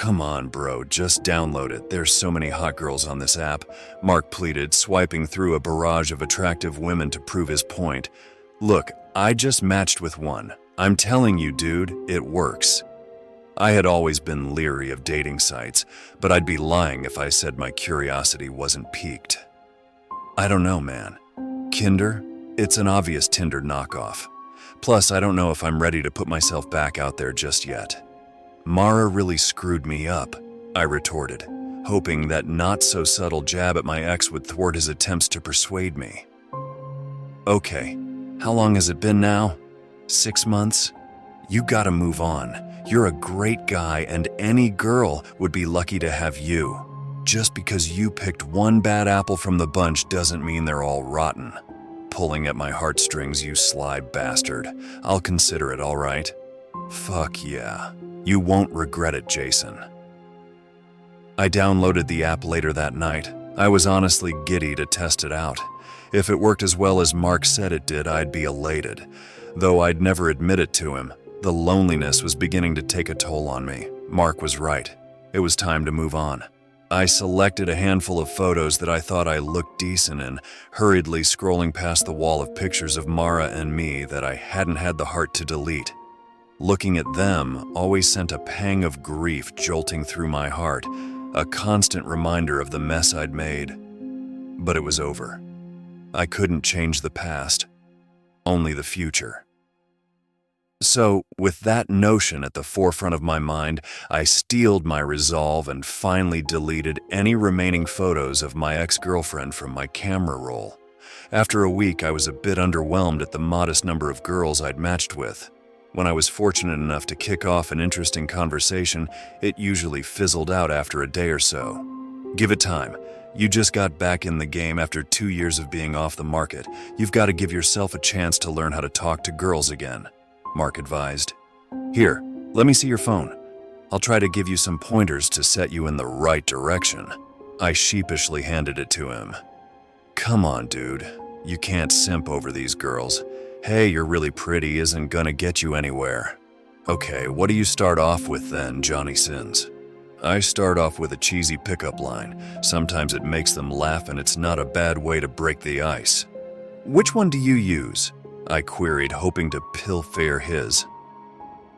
Come on, bro, just download it. There's so many hot girls on this app, Mark pleaded, swiping through a barrage of attractive women to prove his point. Look, I just matched with one. I'm telling you, dude, it works. I had always been leery of dating sites, but I'd be lying if I said my curiosity wasn't piqued. I don't know, man. Kinder? It's an obvious Tinder knockoff. Plus, I don't know if I'm ready to put myself back out there just yet. Mara really screwed me up, I retorted, hoping that not-so-subtle jab at my ex would thwart his attempts to persuade me. Okay, how long has it been now? 6 months? You gotta move on. You're a great guy and any girl would be lucky to have you. Just because you picked one bad apple from the bunch doesn't mean they're all rotten. Pulling at my heartstrings, you sly bastard. I'll consider it, all right? Fuck yeah. You won't regret it, Jason. I downloaded the app later that night. I was honestly giddy to test it out. If it worked as well as Mark said it did, I'd be elated. Though I'd never admit it to him, the loneliness was beginning to take a toll on me. Mark was right. It was time to move on. I selected a handful of photos that I thought I looked decent in, hurriedly scrolling past the wall of pictures of Mara and me that I hadn't had the heart to delete. Looking at them always sent a pang of grief jolting through my heart, a constant reminder of the mess I'd made. But it was over. I couldn't change the past, only the future. So, with that notion at the forefront of my mind, I steeled my resolve and finally deleted any remaining photos of my ex-girlfriend from my camera roll. After a week, I was a bit underwhelmed at the modest number of girls I'd matched with. When I was fortunate enough to kick off an interesting conversation, it usually fizzled out after a day or so. Give it time. You just got back in the game after 2 years of being off the market. You've got to give yourself a chance to learn how to talk to girls again, Mark advised. Here, let me see your phone. I'll try to give you some pointers to set you in the right direction. I sheepishly handed it to him. Come on, dude. You can't simp over these girls. Hey, you're really pretty isn't gonna get you anywhere. Okay, what do you start off with then, Johnny Sins? I start off with a cheesy pickup line. Sometimes it makes them laugh and it's not a bad way to break the ice. Which one do you use? I queried, hoping to pilfer his.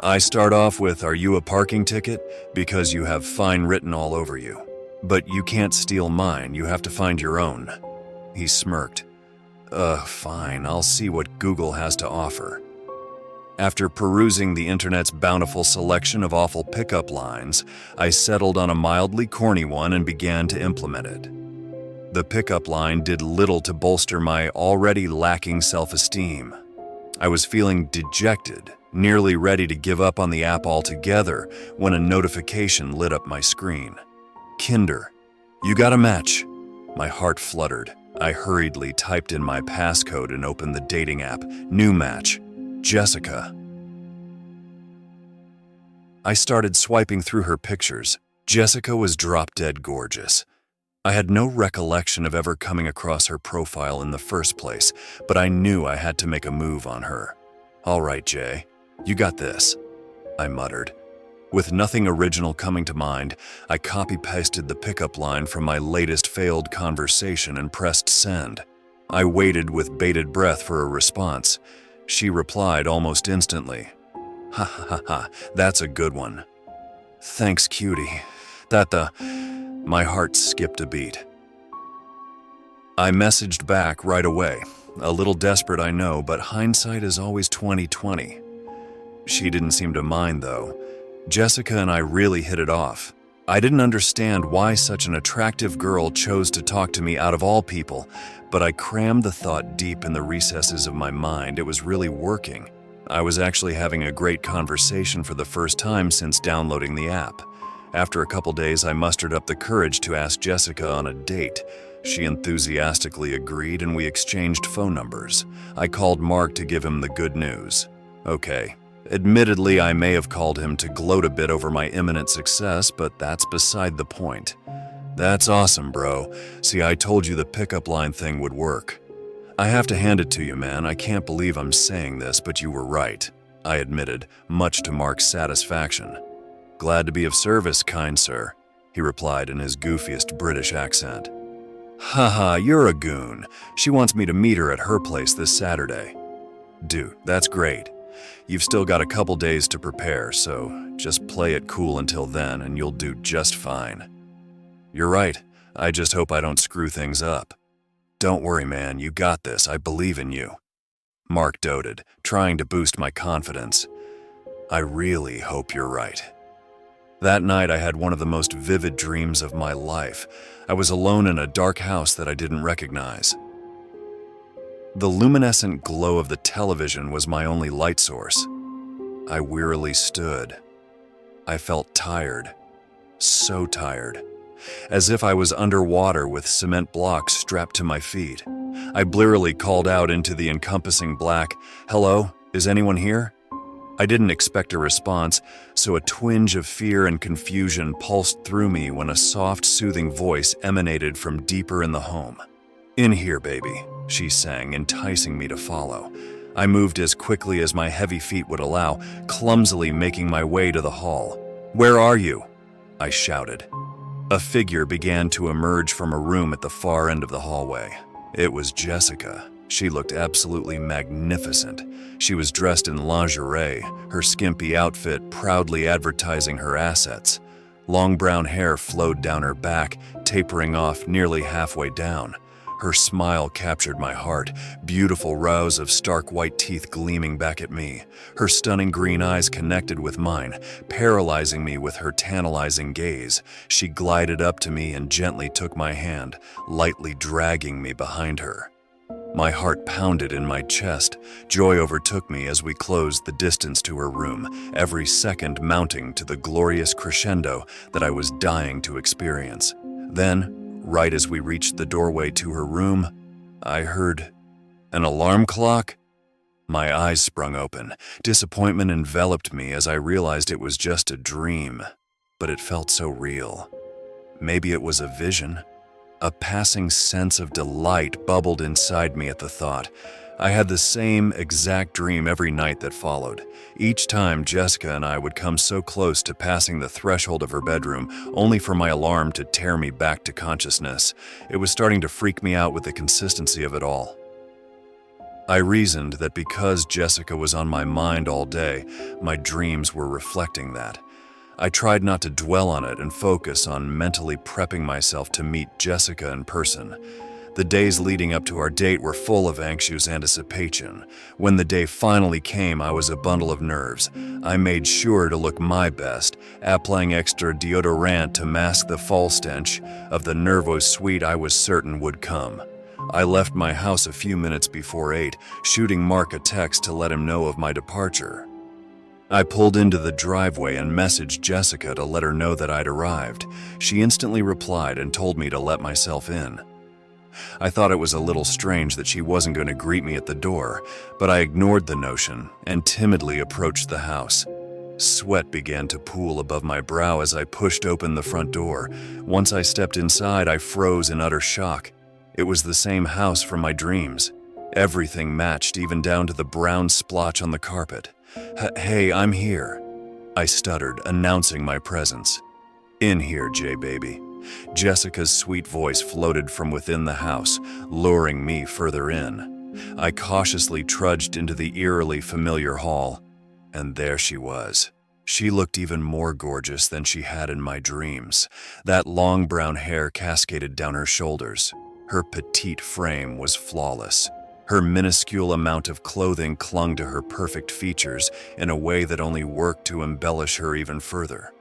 I start off with, are you a parking ticket? Because you have fine written all over you. But you can't steal mine, you have to find your own. He smirked. Fine, I'll see what Google has to offer. After perusing the internet's bountiful selection of awful pickup lines, I settled on a mildly corny one and began to implement it. The pickup line did little to bolster my already lacking self-esteem. I was feeling dejected, nearly ready to give up on the app altogether when a notification lit up my screen. Kinder, you got a match. My heart fluttered. I hurriedly typed in my passcode and opened the dating app. New match, Jessica. I started swiping through her pictures. Jessica was drop-dead gorgeous. I had no recollection of ever coming across her profile in the first place, but I knew I had to make a move on her. All right, Jay, you got this, I muttered. With nothing original coming to mind, I copy-pasted the pickup line from my latest failed conversation and pressed send. I waited with bated breath for a response. She replied almost instantly. Ha ha ha ha, that's a good one. Thanks, cutie. My heart skipped a beat. I messaged back right away. A little desperate, I know, but hindsight is always 20/20. She didn't seem to mind, though. Jessica and I really hit it off. I didn't understand why such an attractive girl chose to talk to me out of all people, but I crammed the thought deep in the recesses of my mind. It was really working. I was actually having a great conversation for the first time since downloading the app. After a couple days, I mustered up the courage to ask Jessica on a date. She enthusiastically agreed and we exchanged phone numbers. I called Mark to give him the good news. Okay. Admittedly, I may have called him to gloat a bit over my imminent success, but that's beside the point. That's awesome, bro. See, I told you the pickup line thing would work. I have to hand it to you, man. I can't believe I'm saying this, but you were right, I admitted, much to Mark's satisfaction. Glad to be of service, kind sir, he replied in his goofiest British accent. Haha, you're a goon. She wants me to meet her at her place this Saturday. Dude, that's great. You've still got a couple days to prepare, so just play it cool until then and you'll do just fine. You're right. I just hope I don't screw things up. Don't worry, man. You got this. I believe in you. Mark doted, trying to boost my confidence. I really hope you're right. That night, I had one of the most vivid dreams of my life. I was alone in a dark house that I didn't recognize. The luminescent glow of the television was my only light source. I wearily stood. I felt tired. So tired. As if I was underwater with cement blocks strapped to my feet. I blearily called out into the encompassing black, "Hello, is anyone here?" I didn't expect a response, so a twinge of fear and confusion pulsed through me when a soft, soothing voice emanated from deeper in the home. "In here, baby," she sang, enticing me to follow. I moved as quickly as my heavy feet would allow, clumsily making my way to the hall. "Where are you?" I shouted. A figure began to emerge from a room at the far end of the hallway. It was Jessica. She looked absolutely magnificent. She was dressed in lingerie, her skimpy outfit proudly advertising her assets. Long brown hair flowed down her back, tapering off nearly halfway down. Her smile captured my heart, beautiful rows of stark white teeth gleaming back at me. Her stunning green eyes connected with mine, paralyzing me with her tantalizing gaze. She glided up to me and gently took my hand, lightly dragging me behind her. My heart pounded in my chest. Joy overtook me as we closed the distance to her room, every second mounting to the glorious crescendo that I was dying to experience. Then, right as we reached the doorway to her room, I heard an alarm clock. My eyes sprung open. Disappointment enveloped me as I realized it was just a dream, but it felt so real. Maybe it was a vision. A passing sense of delight bubbled inside me at the thought. I had the same exact dream every night that followed. Each time, Jessica and I would come so close to passing the threshold of her bedroom, only for my alarm to tear me back to consciousness. It was starting to freak me out with the consistency of it all. I reasoned that because Jessica was on my mind all day, my dreams were reflecting that. I tried not to dwell on it and focus on mentally prepping myself to meet Jessica in person. The days leading up to our date were full of anxious anticipation. When the day finally came, I was a bundle of nerves. I made sure to look my best, applying extra deodorant to mask the fall stench of the nervous sweat I was certain would come. I left my house a few minutes before 8, shooting Mark a text to let him know of my departure. I pulled into the driveway and messaged Jessica to let her know that I'd arrived. She instantly replied and told me to let myself in. I thought it was a little strange that she wasn't going to greet me at the door, but I ignored the notion and timidly approached the house. Sweat began to pool above my brow as I pushed open the front door. Once I stepped inside, I froze in utter shock. It was the same house from my dreams. Everything matched, even down to the brown splotch on the carpet. "Hey, I'm here," I stuttered, announcing my presence. "In here, J-baby." Jessica's sweet voice floated from within the house, luring me further in. I cautiously trudged into the eerily familiar hall, and there she was. She looked even more gorgeous than she had in my dreams. That long brown hair cascaded down her shoulders. Her petite frame was flawless. Her minuscule amount of clothing clung to her perfect features in a way that only worked to embellish her even further.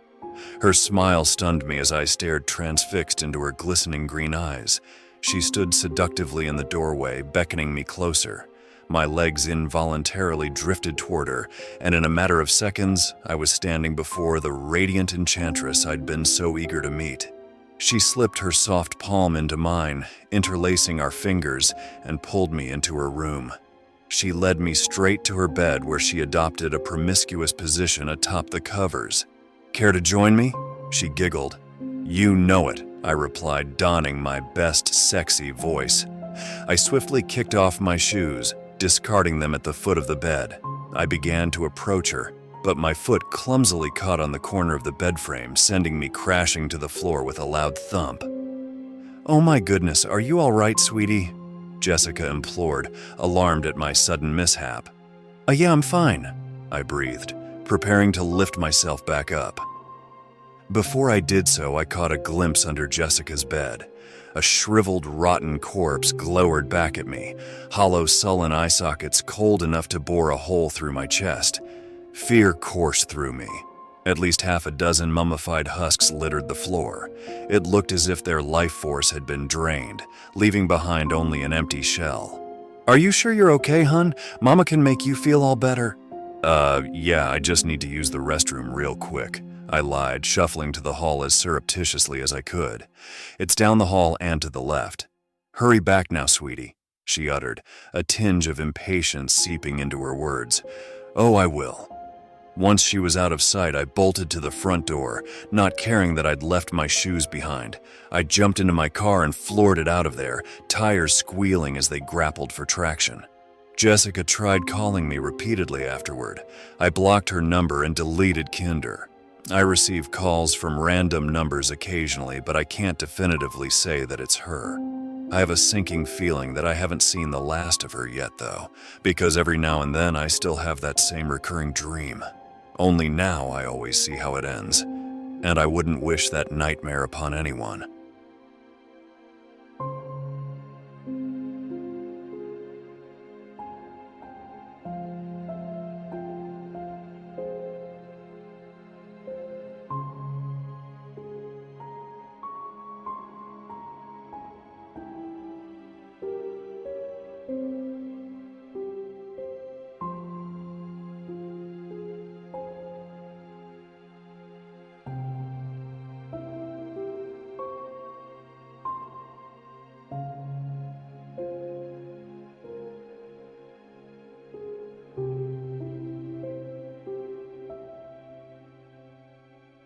Her smile stunned me as I stared transfixed into her glistening green eyes. She stood seductively in the doorway, beckoning me closer. My legs involuntarily drifted toward her, and in a matter of seconds, I was standing before the radiant enchantress I'd been so eager to meet. She slipped her soft palm into mine, interlacing our fingers, and pulled me into her room. She led me straight to her bed where she adopted a promiscuous position atop the covers. "Care to join me?" She giggled. "You know it," I replied, donning my best sexy voice. I swiftly kicked off my shoes, discarding them at the foot of the bed. I began to approach her, but my foot clumsily caught on the corner of the bed frame, sending me crashing to the floor with a loud thump. "Oh my goodness, are you all right, sweetie?" Jessica implored, alarmed at my sudden mishap. Yeah, I'm fine," I breathed, preparing to lift myself back up. Before I did so, I caught a glimpse under Jessica's bed. A shriveled, rotten corpse glowered back at me, hollow, sullen eye sockets cold enough to bore a hole through my chest. Fear coursed through me. At least half a dozen mummified husks littered the floor. It looked as if their life force had been drained, leaving behind only an empty shell. "Are you sure you're okay, hun? Mama can make you feel all better." Yeah, I just need to use the restroom real quick," I lied, shuffling to the hall as surreptitiously as I could. "It's down the hall and to the left." "Hurry back now, sweetie," she uttered, a tinge of impatience seeping into her words. "Oh, I will." Once she was out of sight, I bolted to the front door, not caring that I'd left my shoes behind. I jumped into my car and floored it out of there, tires squealing as they grappled for traction. Jessica tried calling me repeatedly afterward. I blocked her number and deleted Kinder. I receive calls from random numbers occasionally, but I can't definitively say that it's her. I have a sinking feeling that I haven't seen the last of her yet, though, because every now and then I still have that same recurring dream. Only now I always see how it ends, and I wouldn't wish that nightmare upon anyone.